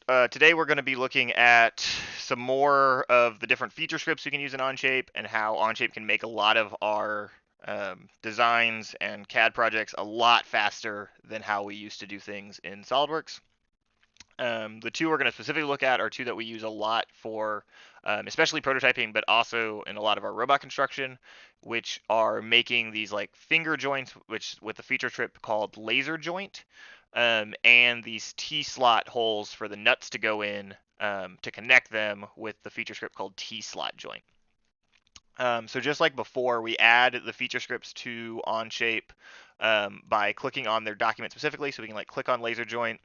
Today we're going to be looking at some more of the different feature scripts we can use in OnShape and how OnShape can make a lot of our designs and CAD projects a lot faster than how we used to do things in SolidWorks. The two we're going to specifically look at are two that we use a lot for especially prototyping, but also in a lot of our robot construction, which are making these like finger joints, which with the feature script called laser joint, and these T-slot holes for the nuts to go in to connect them with the feature script called T-slot joint. So just like before, we add the feature scripts to OnShape by clicking on their document specifically. So we can like click on laser joint,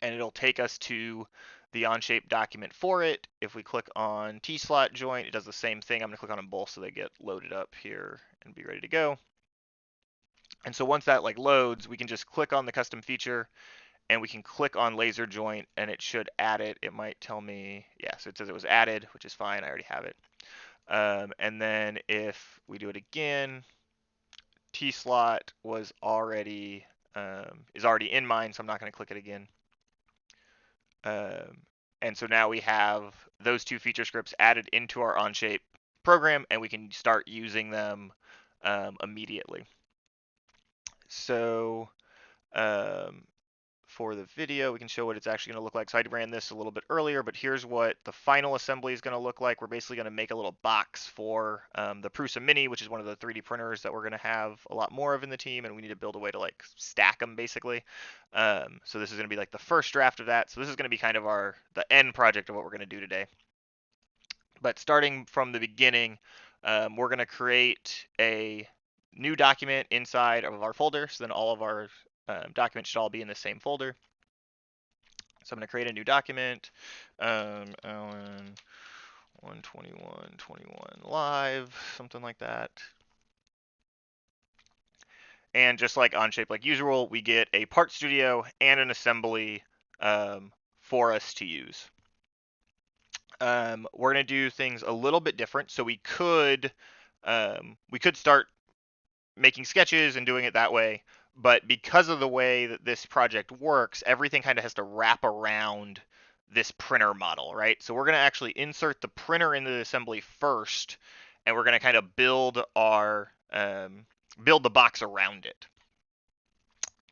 and it'll take us to the OnShape document for it. If we click on T-slot joint, it does the same thing. I'm going to click on them both so they get loaded up here and be ready to go. And so once that like loads, we can just click on the custom feature and we can click on laser joint and it should add it. It might tell me, yeah, so it says it was added, which is fine. I already have it. And then if we do it again, T-slot was already is already in mine, so I'm not going to click it again. And so now we have those two feature scripts added into our OnShape program, and we can start using them immediately. So for the video, we can show what it's actually going to look like. So I ran this a little bit earlier, but here's what the final assembly is going to look like. We're basically going to make a little box for the Prusa Mini, which is one of the 3D printers that we're going to have a lot more of in the team, and we need to build a way to like stack them basically. So this is going to be like the first draft of that. So this is going to be kind of the end project of what we're going to do today. But starting from the beginning, we're going to create a new document inside of our folder. So then all of our documents should all be in the same folder. So I'm going to create a new document, Alan 121.21 live, something like that. And just like OnShape like usual, we get a part studio and an assembly for us to use. We're going to do things a little bit different. So we could start making sketches and doing it that way. But because of the way that this project works, everything kind of has to wrap around this printer model, right? So we're going to actually insert the printer into the assembly first, and we're going to kind of build the box around it.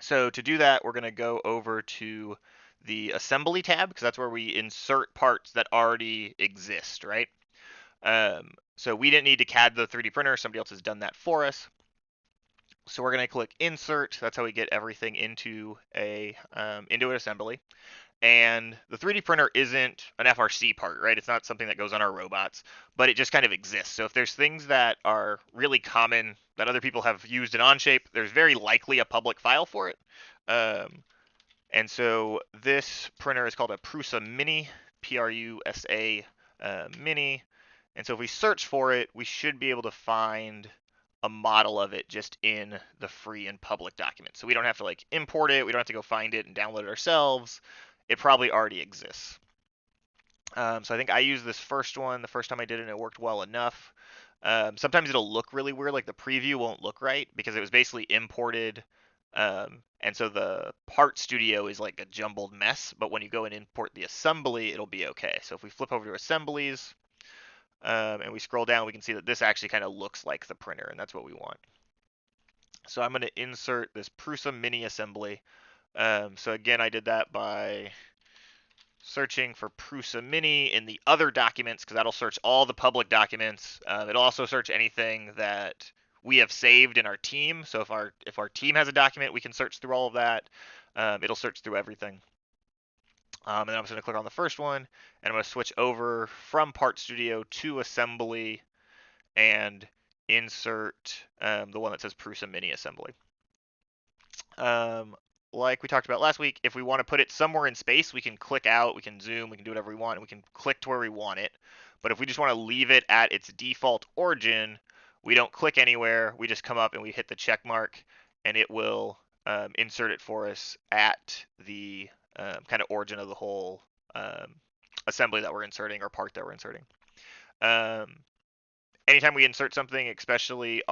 So to do that, we're going to go over to the assembly tab, because that's where we insert parts that already exist, right? So we didn't need to CAD the 3D printer. Somebody else has done that for us. So we're going to click insert. That's how we get everything into an assembly. And the 3D printer isn't an FRC part, right? It's not something that goes on our robots, but it just kind of exists. So if there's things that are really common that other people have used in OnShape, there's very likely a public file for it. And so this printer is called a Prusa Mini, Prusa Mini. And so if we search for it, we should be able to find a model of it just in the free and public document. So we don't have to like import it. We don't have to go find it and download it ourselves. It probably already exists. So I think I used this first one the first time I did it, and it worked well enough. Sometimes it'll look really weird, like the preview won't look right because it was basically imported. And so the part studio is like a jumbled mess, but when you go and import the assembly, it'll be okay. So if we flip over to assemblies, and we scroll down, we can see that this actually kind of looks like the printer, and that's what we want. So I'm going to insert this Prusa Mini assembly. So again, I did that by searching for Prusa Mini in the other documents, because that'll search all the public documents. It'll also search anything that we have saved in our team. So if our team has a document, we can search through all of that. It'll search through everything. And then I'm just going to click on the first one, and I'm going to switch over from Part Studio to Assembly and insert the one that says Prusa Mini Assembly. Like we talked about last week, if we want to put it somewhere in space, we can click out, we can zoom, we can do whatever we want, and we can click to where we want it. But if we just want to leave it at its default origin, we don't click anywhere, we just come up and we hit the check mark, and it will insert it for us at the kind of origin of the whole assembly that we're inserting or part that we're inserting. Anytime we insert something, especially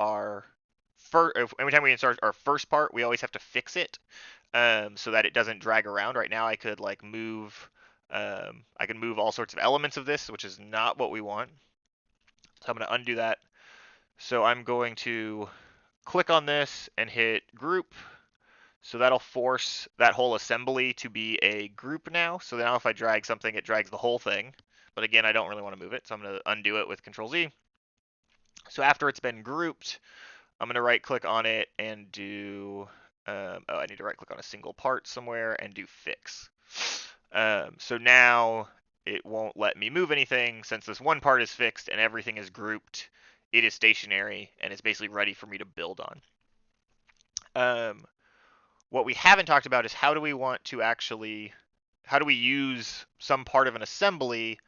anytime we insert our first part, we always have to fix it. so that it doesn't drag around. Right now I could like move, I can move all sorts of elements of this, which is not what we want. So I'm going to undo that. So I'm going to click on this and hit group. So that'll force that whole assembly to be a group now. So now if I drag something, it drags the whole thing. But again, I don't really want to move it, so I'm going to undo it with Control Z. So after it's been grouped, I'm going to right click on it and do, I need to right click on a single part somewhere and do fix. So now it won't let me move anything since this one part is fixed and everything is grouped. It is stationary and it's basically ready for me to build on. What we haven't talked about is how do we want to actually, how do we use some part of an assembly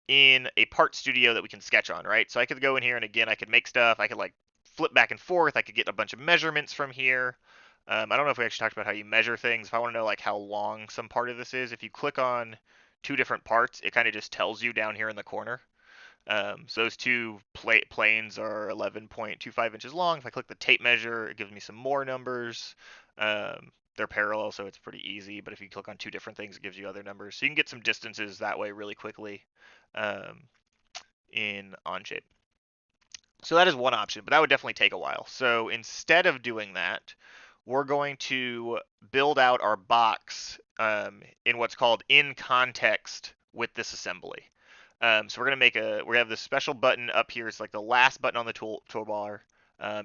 in a part studio that we can sketch on, right? So I could go in here and again, I could make stuff. I could like flip back and forth. I could get a bunch of measurements from here. I don't know if we actually talked about how you measure things. If I want to know like how long some part of this is, if you click on two different parts, it kind of just tells you down here in the corner. So those two planes are 11.25 inches long. If I click the tape measure, it gives me some more numbers. They're parallel, so it's pretty easy. But if you click on two different things, it gives you other numbers. So you can get some distances that way really quickly in OnShape. So that is one option, but that would definitely take a while. So instead of doing that, we're going to build out our box in what's called in context with this assembly. So we're going to make we have this special button up here. It's like the last button on the toolbar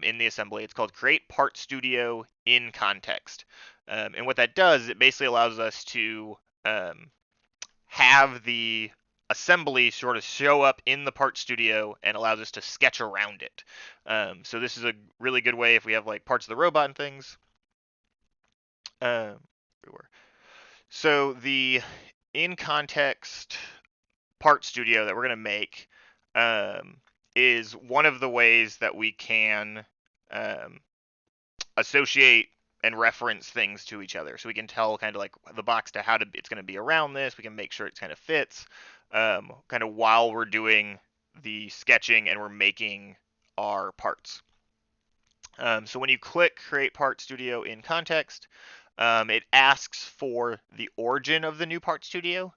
in the assembly. It's called Create Part Studio in Context. And what that does, it basically allows us to have the assembly sort of show up in the part studio and allows us to sketch around it. So this is a really good way if we have like parts of the robot and things. So the in context part studio that we're going to make is one of the ways that we can associate and reference things to each other. So we can tell kind of like the box to how to, it's going to be around this. We can make sure it kind of fits kind of while we're doing the sketching and we're making our parts. So when you click Create Part Studio in Context, it asks for the origin of the new part studio.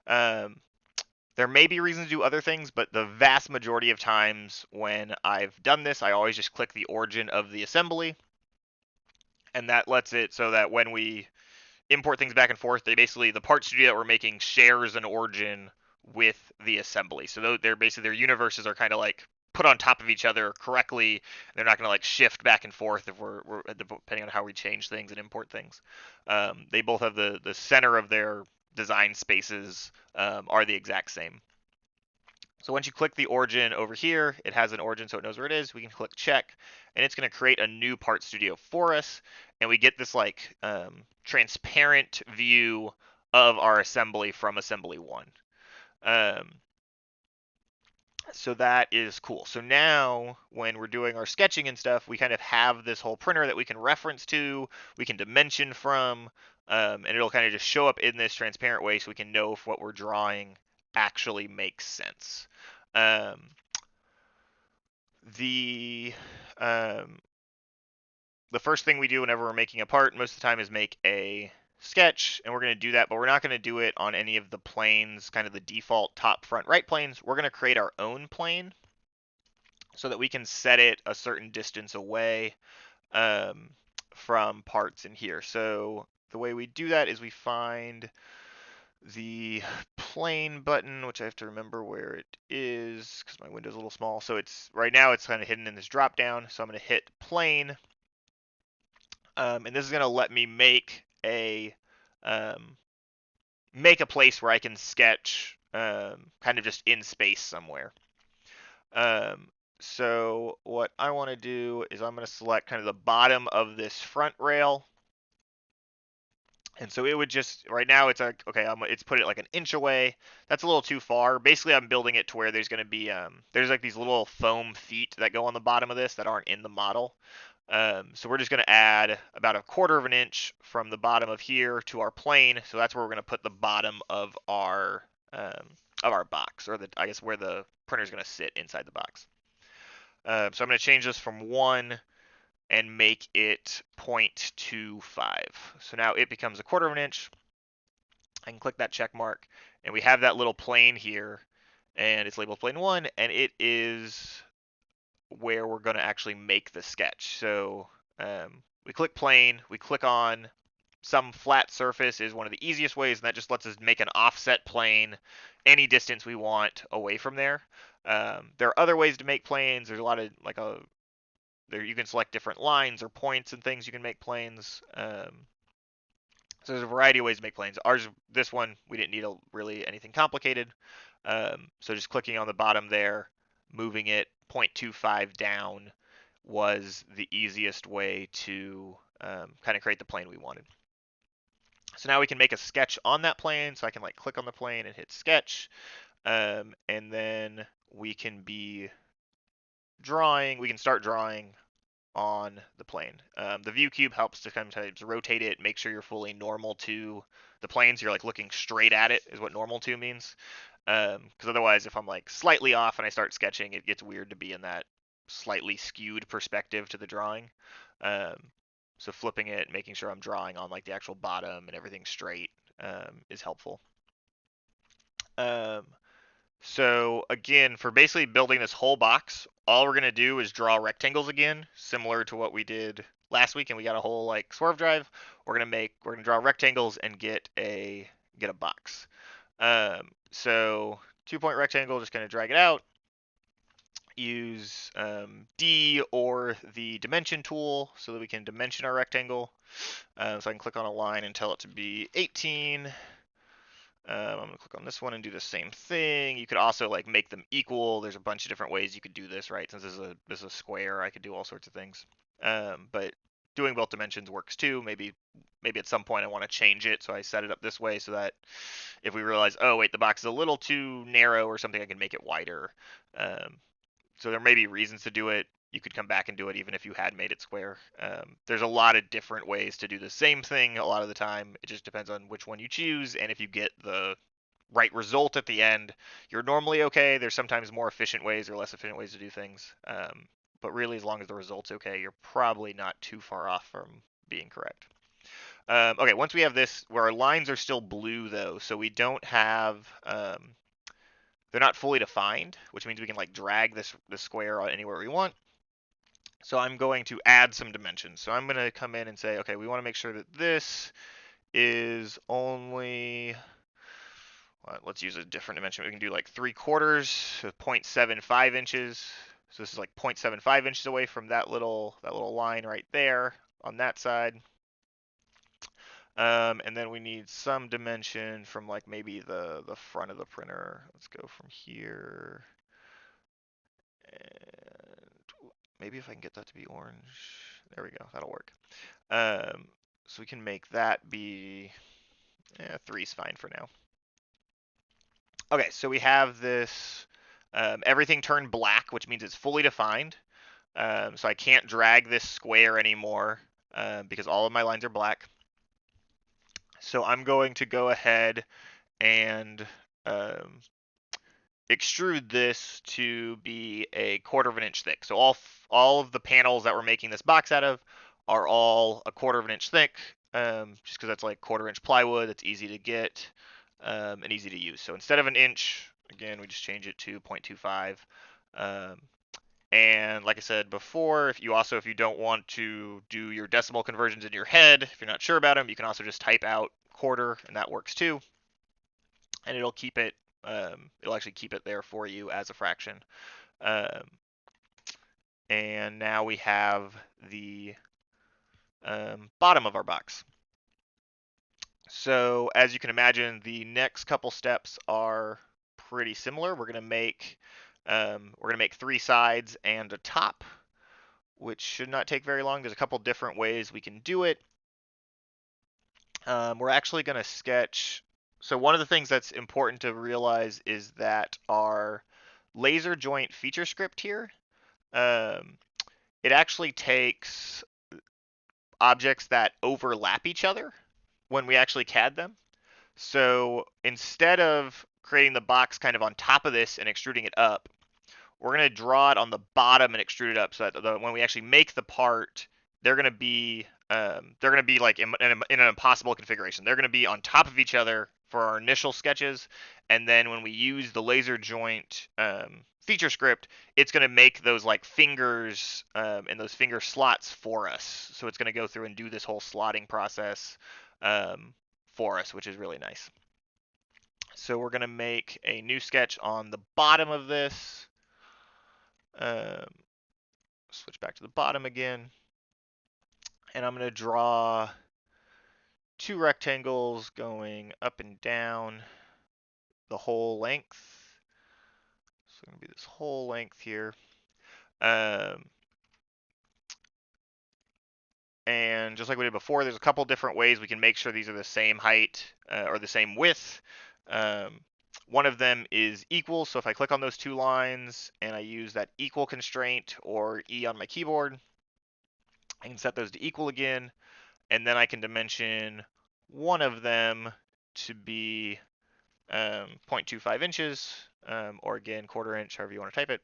There may be reasons to do other things, but the vast majority of times when I've done this, I always just click the origin of the assembly. And that lets it so that when we import things back and forth, they basically, the part studio that we're making shares an origin with the assembly. So they're basically, their universes are kind of like put on top of each other correctly. They're not going to like shift back and forth if we're depending on how we change things and import things. They both have the center of their design spaces are the exact same. So once you click the origin over here, it has an origin so it knows where it is. We can click check, and it's going to create a new part studio for us. And we get this like transparent view of our assembly from assembly one. So that is cool. So now when we're doing our sketching and stuff, we kind of have this whole printer that we can reference to, we can dimension from, and it'll kind of just show up in this transparent way so we can know if what we're drawing actually makes sense. The first thing we do whenever we're making a part most of the time is make a sketch, and we're going to do that, but we're not going to do it on any of the planes, kind of the default top, front, right planes. We're going to create our own plane so that we can set it a certain distance away from parts in here. So the way we do that is we find the plane button, which I have to remember where it is because my window's a little small. So it's right now it's kind of hidden in this drop down. So I'm going to hit plane, and this is going to let me make a place where I can sketch kind of just in space somewhere. So what I want to do is I'm going to select kind of the bottom of this front rail. And so it would just, right now it's like, okay, it's put it like an inch away. That's a little too far. Basically, I'm building it to where there's going to be, there's like these little foam feet that go on the bottom of this that aren't in the model. So we're just going to add about 1/4 inch from the bottom of here to our plane. So that's where we're going to put the bottom of our box, or I guess where the printer is going to sit inside the box. So I'm going to change this from 1 and make it 0.25. So now it becomes 1/4 of an inch. I can click that check mark, and we have that little plane here, and it's labeled plane 1, and it is where we're going to actually make the sketch. So we click plane, we click on some flat surface is one of the easiest ways, and that just lets us make an offset plane any distance we want away from there. There are other ways to make planes. There's a lot of there you can select different lines or points and things you can make planes. So there's a variety of ways to make planes. This one, we didn't need really anything complicated. So just clicking on the bottom there, moving it 0.25 down was the easiest way to kind of create the plane we wanted. So now we can make a sketch on that plane. So I can like click on the plane and hit sketch. And then we can be drawing, we can start drawing on the plane. The view cube helps to kind of rotate it, make sure you're fully normal to the plane. So you're like looking straight at it is what normal to means. Because otherwise, if I'm like slightly off and I start sketching, it gets weird to be in that slightly skewed perspective to the drawing. So flipping it, making sure I'm drawing on like the actual bottom and everything straight is helpful. So again, for basically building this whole box, all we're going to do is draw rectangles again, similar to what we did last week, and we got a whole like swerve drive. We're going to draw rectangles and get a box. So 2-point rectangle, just going to drag it out. Use D or the dimension tool so that we can dimension our rectangle. So I can click on a line and tell it to be 18. I'm going to click on this one and do the same thing. You could also like make them equal. There's a bunch of different ways you could do this, right? Since this is a square, I could do all sorts of things. But doing both dimensions works too. Maybe at some point I want to change it, so I set it up this way so that if we realize, oh wait, the box is a little too narrow or something, I can make it wider. So there may be reasons to do it. You could come back and do it even if you had made it square. There's a lot of different ways to do the same thing a lot of the time. It just depends on which one you choose, and if you get the right result at the end, you're normally okay. There's sometimes more efficient ways or less efficient ways to do things. But really, as long as the result's okay, you're probably not too far off from being correct. Okay, once we have this, where our lines are still blue though, so we don't have they're not fully defined, which means we can like drag this square anywhere we want. So I'm going to add some dimensions. So I'm going to come in and say, okay, we want to make sure that this is only, let's use a different dimension. We can do like 3/4, so 0.75 inches. So this is like 0.75 inches away from that little line right there on that side. And then we need some dimension from like maybe the front of the printer. Let's go from here. And maybe if I can get that to be orange. There we go. That'll work. So we can make that be 3's fine for now. Okay, so we have this everything turned black, which means it's fully defined. So I can't drag this square anymore because all of my lines are black. So I'm going to go ahead and extrude this to be 1/4 of an inch thick. So all of the panels that we're making this box out of are all 1/4 of an inch thick, just because that's like 1/4 inch plywood. That's easy to get and easy to use. So instead of an inch, again, we just change it to 0.25. And like I said before, if you don't want to do your decimal conversions in your head, if you're not sure about them, you can also just type out 1/4, and that works too. And it'll keep it. It'll actually keep it there for you as a fraction. And now we have the bottom of our box. So as you can imagine, the next couple steps are pretty similar. We're going to make 3 sides and a top, which should not take very long. There's a couple different ways we can do it. We're actually going to sketch. So one of the things that's important to realize is that our laser joint feature script here, it actually takes objects that overlap each other when we actually CAD them. So instead of creating the box kind of on top of this and extruding it up, we're going to draw it on the bottom and extrude it up so that when we actually make the part, they're going to be like in an impossible configuration. They're going to be on top of each other for our initial sketches, and then when we use the laser joint feature script, it's going to make those like fingers and those finger slots for us. So it's going to go through and do this whole slotting process for us, which is really nice. So we're going to make a new sketch on the bottom of this. Switch back to the bottom again. And I'm going to draw 2 rectangles going up and down the whole length. So it's going to be this whole length here. And just like we did before, there's a couple different ways we can make sure these are the same height or the same width. One of them is equal. So if I click on those 2 lines and I use that equal constraint or E on my keyboard, I can set those to equal again. And then I can dimension one of them to be 0.25 inches, or again, 1/4 inch, however you want to type it.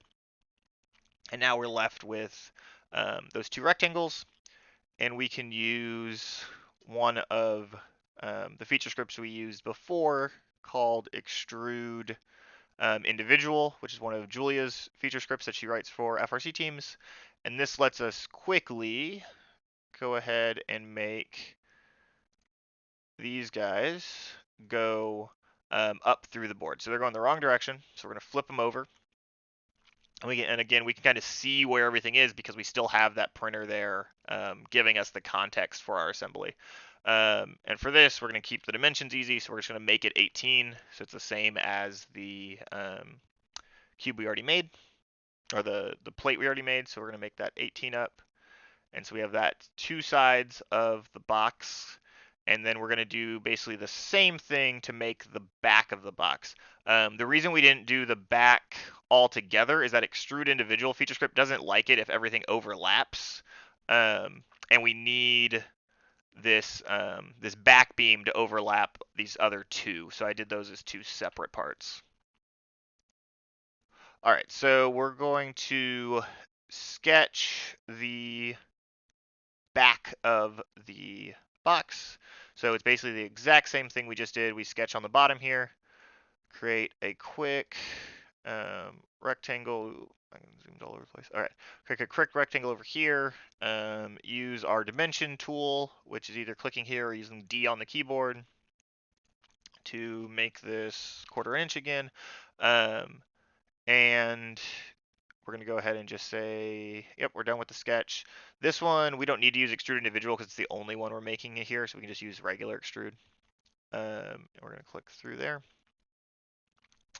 And now we're left with those 2 rectangles, and we can use one of the feature scripts we used before called extrude individual, which is one of Julia's feature scripts that she writes for FRC teams. And this lets us quickly go ahead and make these guys go up through the board. So they're going the wrong direction. So we're going to flip them over. And again, we can kind of see where everything is because we still have that printer there giving us the context for our assembly. And for this, we're going to keep the dimensions easy. So we're just going to make it 18. So it's the same as the cube we already made, or the plate we already made. So we're going to make that 18 up. And so we have that 2 sides of the box. And then we're going to do basically the same thing to make the back of the box. The reason we didn't do the back all together is that extrude individual feature script doesn't like it if everything overlaps. And we need this this back beam to overlap these other 2. So I did those as 2 separate parts. All right, so we're going to sketch the back of the box. So it's basically the exact same thing we just did. We sketch on the bottom here, create a quick rectangle. I'm zoomed all over the place. All right, create a quick rectangle over here. Use our dimension tool, which is either clicking here or using D on the keyboard to make this 1/4 inch again. And we're going to go ahead and just say, yep, we're done with the sketch. This one, we don't need to use extrude individual because it's the only one we're making it here, so we can just use regular extrude. And we're going to click through there.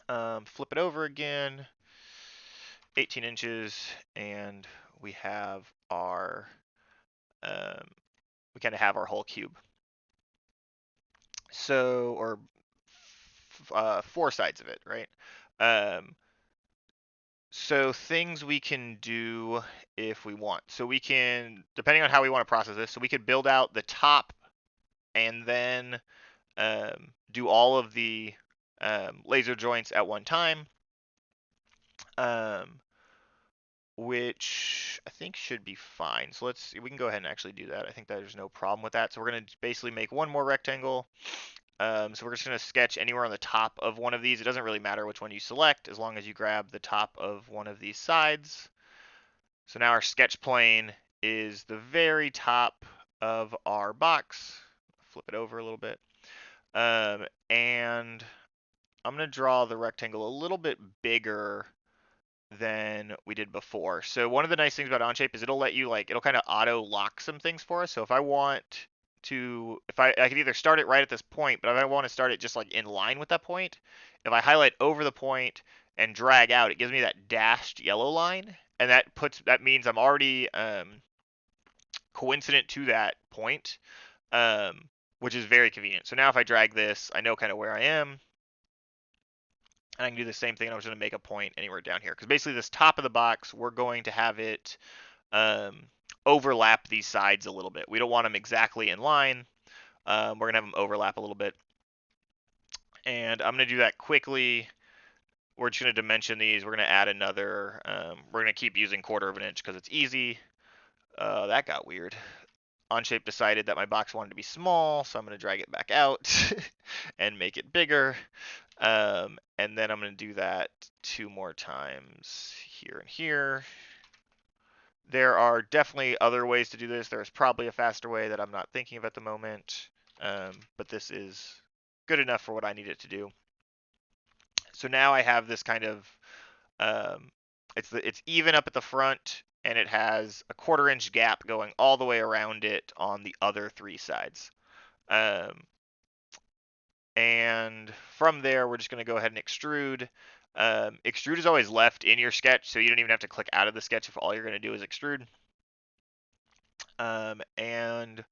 Flip it over again, 18 inches, and we have our, we kind of have our whole cube. So, or 4 sides of it, right? So things we can do if we want. So we can, depending on how we want to process this, so we could build out the top and then do all of the laser joints at one time, which I think should be fine. So we can go ahead and actually do that. I think there's no problem with that. So we're going to basically make one more rectangle. So we're just going to sketch anywhere on the top of one of these. It doesn't really matter which one you select as long as you grab the top of one of these sides. So now our sketch plane is the very top of our box. Flip it over a little bit. And I'm going to draw the rectangle a little bit bigger than we did before. So one of the nice things about OnShape is it'll let you it'll kind of auto lock some things for us. So if I want to, I can either start it right at this point, but if I want to start it just like in line with that point, if I highlight over the point and drag out, it gives me that dashed yellow line, and that means I'm already coincident to that point, which is very convenient. So now if I drag this, I know kind of where I am. And I can do the same thing. And I'm just going to make a point anywhere down here. Because basically this top of the box, we're going to have it overlap these sides a little bit. We don't want them exactly in line. We're going to have them overlap a little bit. And I'm going to do that quickly. We're just going to dimension these. We're going to add another. We're going to keep using 1/4 inch because it's easy. That got weird. OnShape decided that my box wanted to be small, so I'm going to drag it back out and make it bigger. And then I'm going to do that 2 more times here and here. There are definitely other ways to do this. There's probably a faster way that I'm not thinking of at the moment, but this is good enough for what I need it to do. So now I have this kind of, it's even up at the front, and it has a 1/4 inch gap going all the way around it on the other 3 sides. And from there, we're just going to go ahead and extrude. Extrude is always left in your sketch, so you don't even have to click out of the sketch if all you're going to do is extrude. And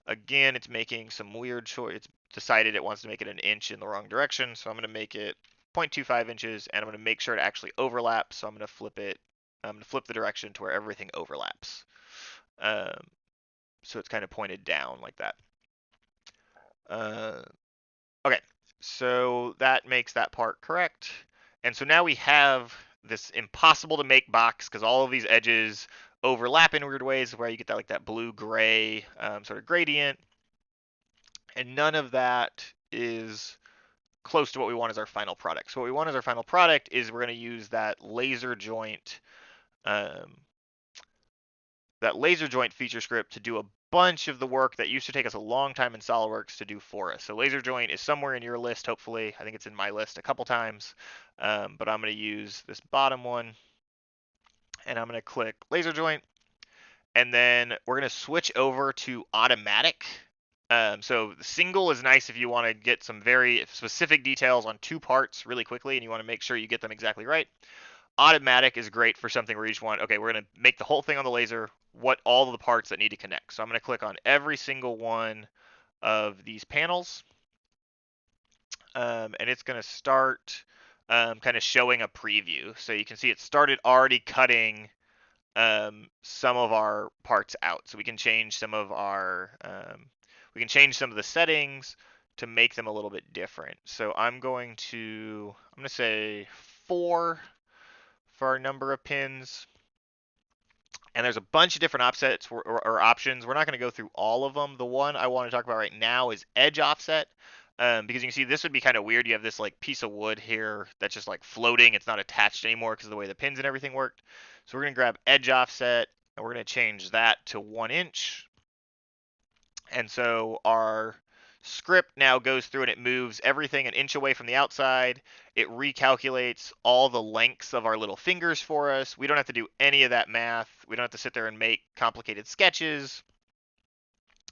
again, it's making some weird choice. It's decided it wants to make it 1 inch in the wrong direction, so I'm going to make it 0.25 inches, and I'm going to make sure it actually overlaps. So I'm going to flip it. I'm going to flip the direction to where everything overlaps. So it's kind of pointed down like that. Okay, so that makes that part correct. And so now we have this impossible to make box because all of these edges overlap in weird ways where you get that like that blue-gray sort of gradient. And none of that is close to what we want as our final product. So what we want as our final product is we're going to use that laser joint feature script to do a bunch of the work that used to take us a long time in SolidWorks to do for us. So laser joint is somewhere in your list, hopefully. I think it's in my list a couple times, but I'm going to use this bottom one, and I'm going to click laser joint, and then we're going to switch over to automatic. So single is nice if you want to get some very specific details on 2 parts really quickly, and you want to make sure you get them exactly right. Automatic is great for something where you just want, okay, we're going to make the whole thing on the laser, what all of the parts that need to connect. So I'm going to click on every single one of these panels, and it's going to start kind of showing a preview. So you can see it started already cutting some of our parts out. So we can change some of our, some of the settings to make them a little bit different. So I'm going to say 4 for our number of pins. And there's a bunch of different offsets or options. We're not going to go through all of them. The one I want to talk about right now is edge offset. Because you can see this would be kind of weird. You have this like piece of wood here that's just like floating. It's not attached anymore because of the way the pins and everything worked. So we're going to grab edge offset, and we're going to change that to 1 inch. And so our script now goes through and it moves everything 1 inch away from the outside. It recalculates all the lengths of our little fingers for us. We don't have to do any of that math. We don't have to sit there and make complicated sketches.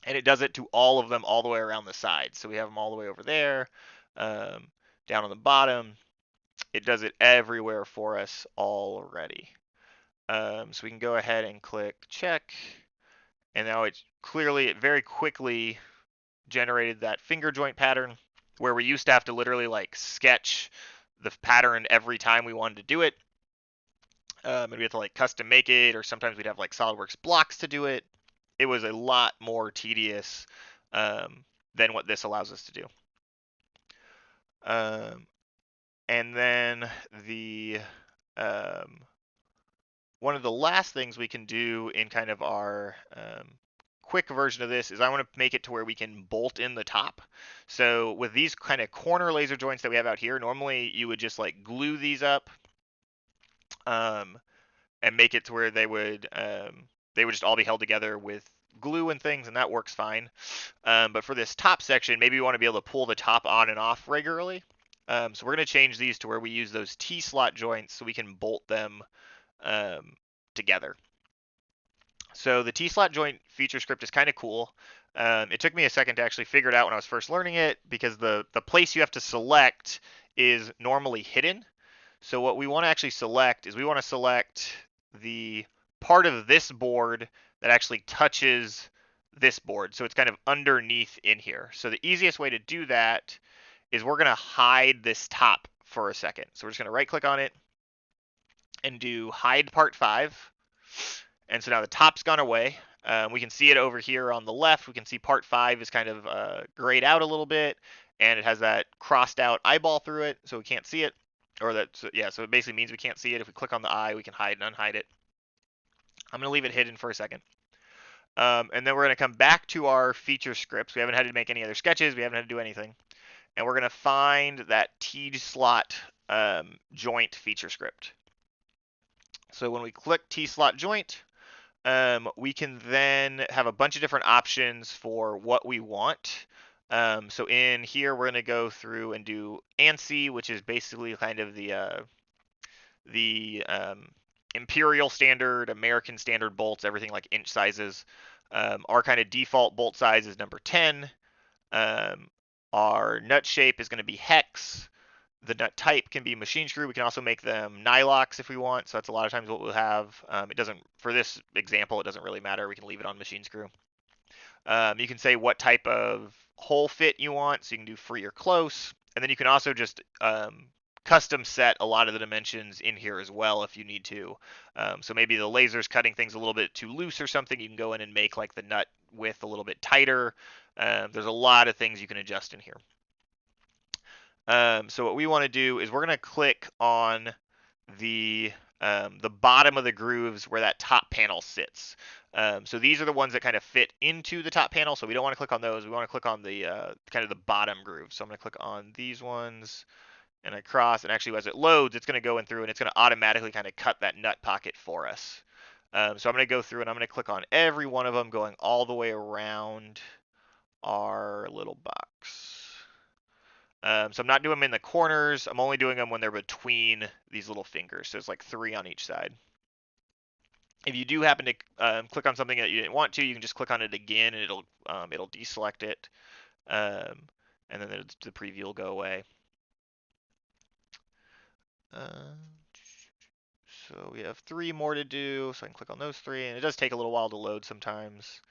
And it does it to all of them all the way around the side. So we have them all the way over there, down on the bottom. It does it everywhere for us already. So we can go ahead and click check. And now it very quickly generated that finger joint pattern where we used to have to literally like sketch the pattern every time we wanted to do it. And we had to like custom make it, or sometimes we'd have like SolidWorks blocks to do it. It was a lot more tedious than what this allows us to do. And then the one of the last things we can do in kind of our quick version of this is I want to make it to where we can bolt in the top. So with these kind of corner laser joints that we have out here, normally you would just like glue these up and make it to where they would just all be held together with glue and things, and that works fine. But for this top section, maybe we want to be able to pull the top on and off regularly. So we're going to change these to where we use those T-slot joints so we can bolt them together. So the T-slot joint feature script is kind of cool. It took me a second to actually figure it out when I was first learning it because the place you have to select is normally hidden. So what we want to actually select is we want to select the part of this board that actually touches this board. So it's kind of underneath in here. So the easiest way to do that is we're going to hide this top for a second. So we're just going to right click on it and do hide part 5. And so now the top's gone away. We can see it over here on the left. We can see part 5 is kind of grayed out a little bit, and it has that crossed out eyeball through it, so we can't see it. Or that, so it basically means we can't see it. If we click on the eye, we can hide and unhide it. I'm going to leave it hidden for a second. And then we're going to come back to our feature scripts. We haven't had to make any other sketches. We haven't had to do anything. And we're going to find that T-slot joint feature script. So when we click T-slot joint, we can then have a bunch of different options for what we want. So in here, we're going to go through and do ANSI, which is basically kind of the imperial standard, American standard bolts, everything like inch sizes. Our kind of default bolt size is number 10. Our nut shape is going to be hex. The nut type can be machine screw. We can also make them nylox if we want. So that's a lot of times what we'll have. It doesn't, for this example, it doesn't really matter. We can leave it on machine screw. You can say what type of hole fit you want. So you can do free or close. And then you can also just custom set a lot of the dimensions in here as well if you need to. So maybe the laser's cutting things a little bit too loose or something. You can go in and make like the nut width a little bit tighter. There's a lot of things you can adjust in here. So what we want to do is we're going to click on the bottom of the grooves where that top panel sits. So these are the ones that kind of fit into the top panel. So we don't want to click on those. We want to click on the kind of the bottom groove. So I'm going to click on these ones and I cross. And actually, as it loads, it's going to go in through and it's going to automatically kind of cut that nut pocket for us. So I'm going to go through and I'm going to click on every one of them going all the way around our little box. So I'm not doing them in the corners. I'm only doing them when they're between these little fingers. So it's like 3 on each side. If you do happen to click on something that you didn't want to, you can just click on it again and it'll deselect it. And then the preview will go away. So we have 3 more to do. So I can click on those 3. And it does take a little while to load sometimes.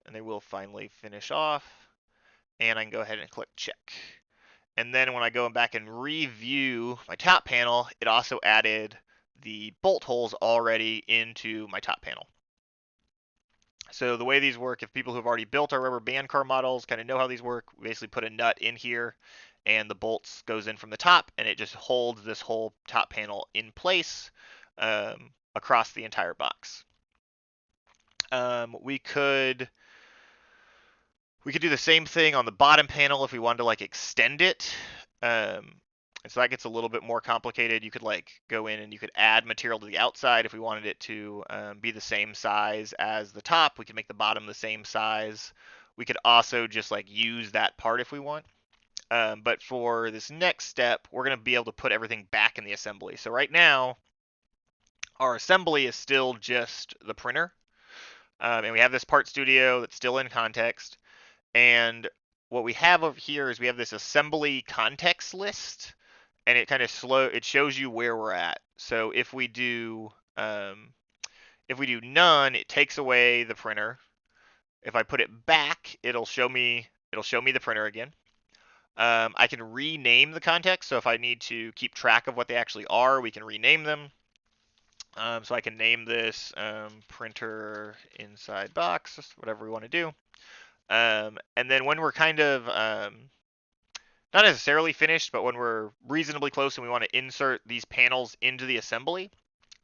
And they will finally finish off. And I can go ahead and click check. And then when I go back and review my top panel, it also added the bolt holes already into my top panel. So the way these work, if people who've already built our rubber band car models kind of know how these work, we basically put a nut in here and the bolts goes in from the top and it just holds this whole top panel in place across the entire box. We could do the same thing on the bottom panel if we wanted to like extend it. And so that gets a little bit more complicated. You could like go in and you could add material to the outside if we wanted it to be the same size as the top. We could make the bottom the same size. We could also just like use that part if we want. But for this next step, we're going to be able to put everything back in the assembly. So right now, our assembly is still just the printer. And we have this part studio that's still in context. And what we have over here is we have this assembly context list, and it kind of it shows you where we're at. So if we do none, it takes away the printer. If I put it back, it'll show me the printer again. I can rename the context, so if I need to keep track of what they actually are, we can rename them. So I can name this printer inside box, whatever we want to do. And then when we're kind of not necessarily finished, but when we're reasonably close and we want to insert these panels into the assembly,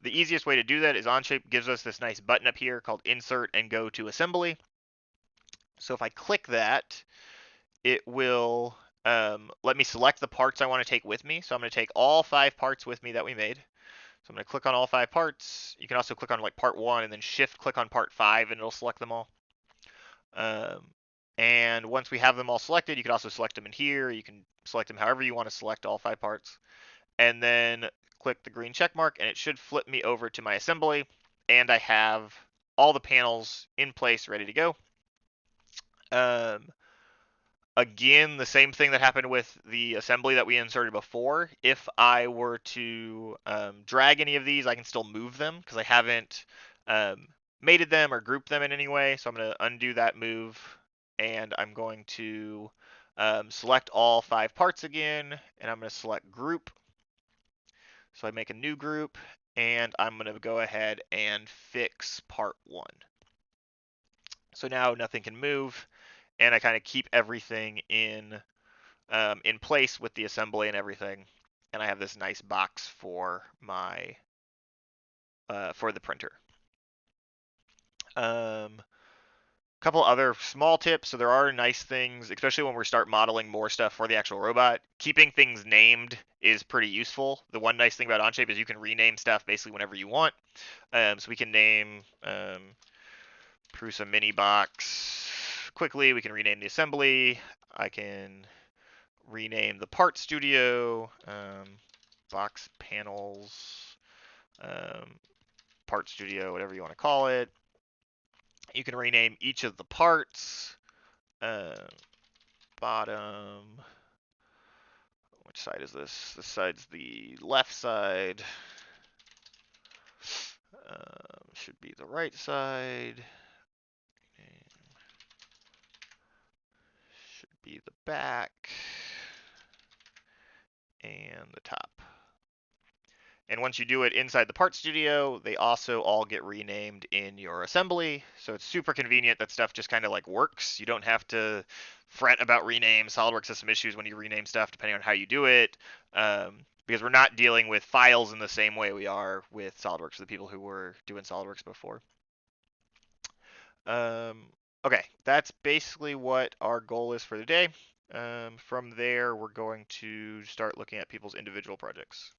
the easiest way to do that is OnShape gives us this nice button up here called Insert and Go to Assembly. So if I click that, it will let me select the parts I want to take with me. So I'm going to take all 5 parts with me that we made. So I'm going to click on all 5 parts. You can also click on like part 1 and then shift click on part 5 and it'll select them all. And once we have them all selected, you can also select them in here. You can select them however you want to select all 5 parts. And then click the green check mark, and it should flip me over to my assembly. And I have all the panels in place, ready to go. Again, the same thing that happened with the assembly that we inserted before. If I were to drag any of these, I can still move them because I haven't mated them or grouped them in any way. So I'm going to undo that move. And I'm going to select all 5 parts again, and I'm going to select group. So I make a new group, and I'm going to go ahead and fix part 1. So now nothing can move, and I kind of keep everything in place with the assembly and everything. And I have this nice box for my for the printer. couple other small tips. So there are nice things, especially when we start modeling more stuff for the actual robot. Keeping things named is pretty useful. The one nice thing about OnShape is you can rename stuff basically whenever you want. So we can name Prusa Mini Box quickly. We can rename the assembly. I can rename the part studio, box panels, part studio, whatever you want to call it. You can rename each of the parts. Bottom. Which side is this? This side's the left side. Should be the right side. Should be the back. And the top. And once you do it inside the part studio, they also all get renamed in your assembly. So it's super convenient. That stuff just kind of like works. You don't have to fret about renames. SolidWorks has some issues when you rename stuff depending on how you do it, because we're not dealing with files in the same way we are with SolidWorks, the people who were doing SolidWorks before. Okay, that's basically what our goal is for the day. From there, we're going to start looking at people's individual projects.